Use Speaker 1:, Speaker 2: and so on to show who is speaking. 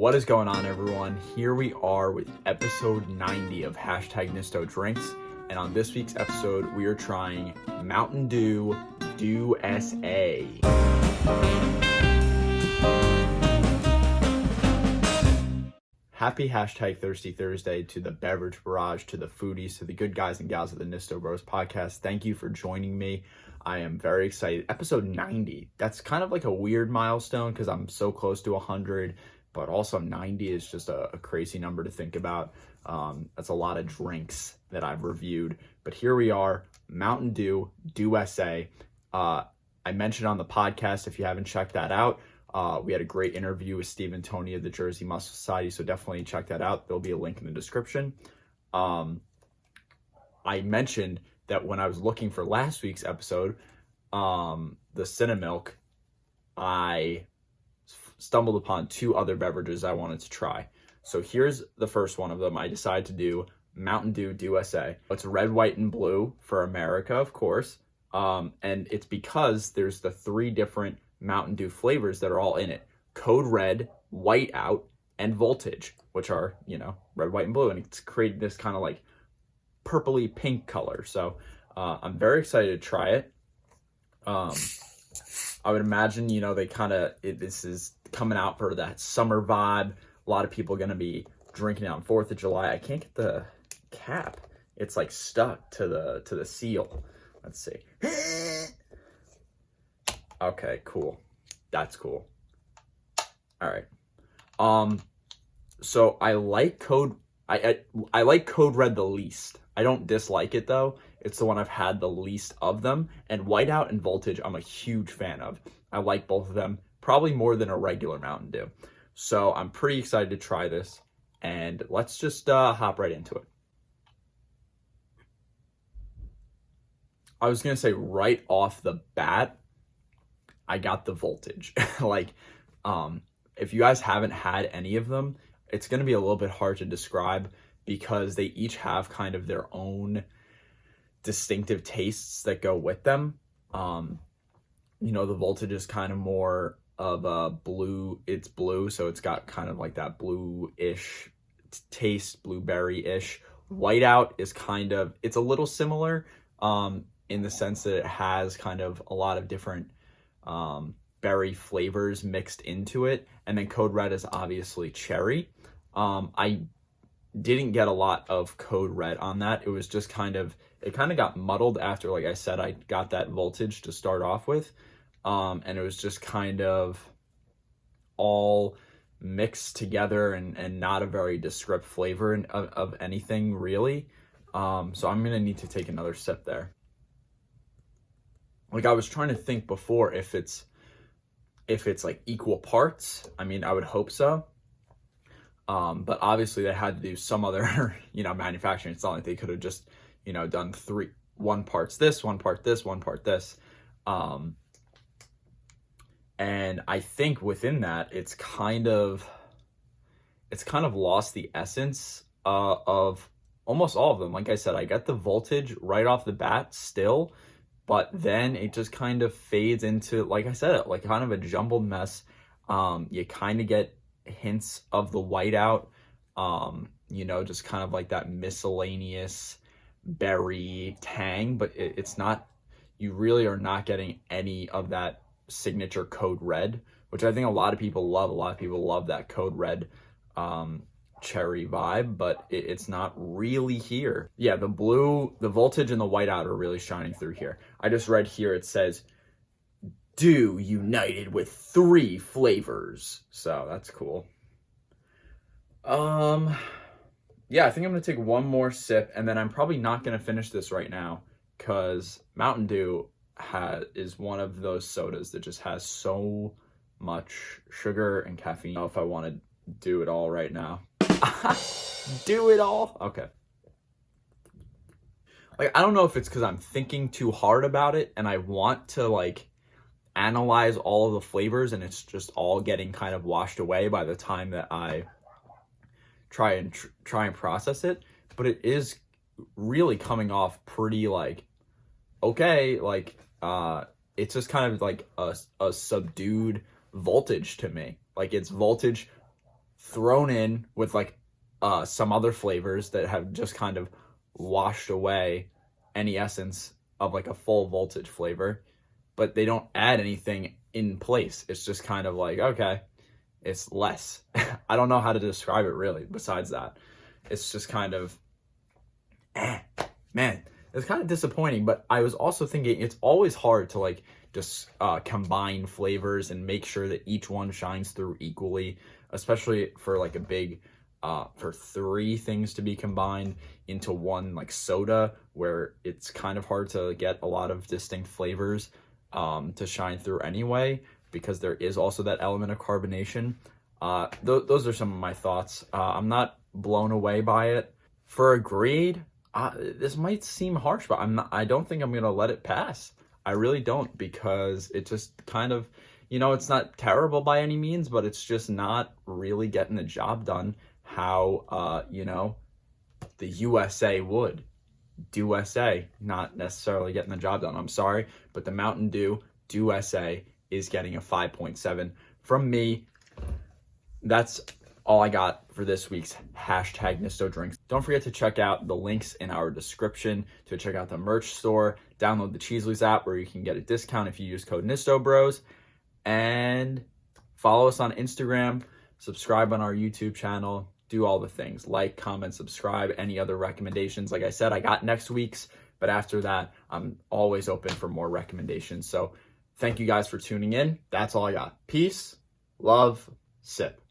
Speaker 1: What is going on, everyone? Here we are with episode 90 of #Nisto Drinks, and on this week's episode, we are trying Mountain Dew USA. Happy #Thirsty Thursday to the Beverage Barrage, to the foodies, to the good guys and gals of the Nisto Bros podcast. Thank you for joining me. I am very excited. Episode 90. That's kind of like a weird milestone because I'm so close to 100, but also 90 is just a crazy number to think about. That's a lot of drinks that I've reviewed. But here we are, Mountain Dew USA. I mentioned on the podcast, if you haven't checked that out, we had a great interview with Steve and Tony of the Jersey Muscle Society, so definitely check that out. There'll be a link in the description. I mentioned that when I was looking for last week's episode, the Cinnamilk, I stumbled upon two other beverages I wanted to try. So here's the first one of them. I decided to do Mountain Dew USA. It's red, white, and blue for America, of course. And it's because there's the three different Mountain Dew flavors that are all in it. Code Red, White Out, and Voltage, which are, red, white, and blue. And it's created this kind of like purpley pink color. So I'm very excited to try it. I would imagine, this is coming out for that summer vibe. A lot of people are going to be drinking it on 4th of July. I can't get the cap. It's like stuck to the seal. Let's see. Okay, cool. That's cool. All right. So I like Code Red the least. I don't dislike it though. It's the one I've had the least of them. And Whiteout and Voltage, I'm a huge fan of. I like both of them, probably more than a regular Mountain Dew. So I'm pretty excited to try this. And let's just hop right into it. I was going to say right off the bat, I got the Voltage. If you guys haven't had any of them, it's going to be a little bit hard to describe because they each have kind of their own distinctive tastes that go with them. The Voltage is kind of more of a blue. It's blue, so it's got kind of like that blue-ish taste, blueberry-ish. Whiteout is it's a little similar in the sense that it has kind of a lot of different berry flavors mixed into it. And then Code Red is obviously cherry. I didn't get a lot of Code Red on that. It was just it kind of got muddled after, like I said, I got that Voltage to start off with. And it was just kind of all mixed together and not a very descriptive flavor of anything really. So I'm going to need to take another sip there. Like I was trying to think before if it's like equal parts. I mean, I would hope so. But obviously they had to do some other, manufacturing. It's not like they could have just, done one part's this, one part this, one part this. And I think within that, it's kind of lost the essence of almost all of them. Like I said, I got the Voltage right off the bat still, but then it just kind of fades into, like I said, like kind of a jumbled mess. You kind of get hints of the Whiteout, just kind of like that miscellaneous berry tang, but it's not, you really are not getting any of that signature Code Red, which I think a lot of people love. A lot of people love that Code Red cherry vibe, but it's not really here. Yeah, the Voltage and the Whiteout are really shining through here. I just read here, it says Dew united with 3 flavors, so that's cool. Yeah, I think I'm gonna take one more sip, and then I'm probably not gonna finish this right now because Mountain Dew is one of those sodas that just has so much sugar and caffeine. I don't know if I want to do it all right now. Do it all? Okay. I don't know if it's because I'm thinking too hard about it and I want to analyze all of the flavors and it's just all getting kind of washed away by the time that I try and process it. But it is really coming off pretty okay, it's just kind of like a subdued Voltage to me. Like it's Voltage thrown in with like some other flavors that have just kind of washed away any essence of like a full voltage flavor, but they don't add anything in place. It's just kind of like, okay, it's less. I don't know how to describe it really besides that. It's just kind of, man, it's kind of disappointing. But I was also thinking it's always hard to like just combine flavors and make sure that each one shines through equally, especially for like a big for 3 things to be combined into one like soda, where it's kind of hard to get a lot of distinct flavors to shine through anyway, because there is also that element of carbonation. Those are some of my thoughts. I'm not blown away by it. For a grade, this might seem harsh, but I don't think I'm gonna let it pass. I really don't, because it just kind of, it's not terrible by any means, but it's just not really getting the job done how, the USA would. USA, not necessarily getting the job done. I'm sorry, but the Mountain Dew USA is getting a 5.7 from me. That's all I got for this week's hashtag Nisto Drinks. Don't forget to check out the links in our description to check out the merch store. Download the Cheesleys app where you can get a discount if you use code Nisto Bros. And follow us on Instagram, subscribe on our YouTube channel, do all the things. Like, comment, subscribe, any other recommendations. Like I said, I got next week's, but after that, I'm always open for more recommendations. So thank you guys for tuning in. That's all I got. Peace, love, sip.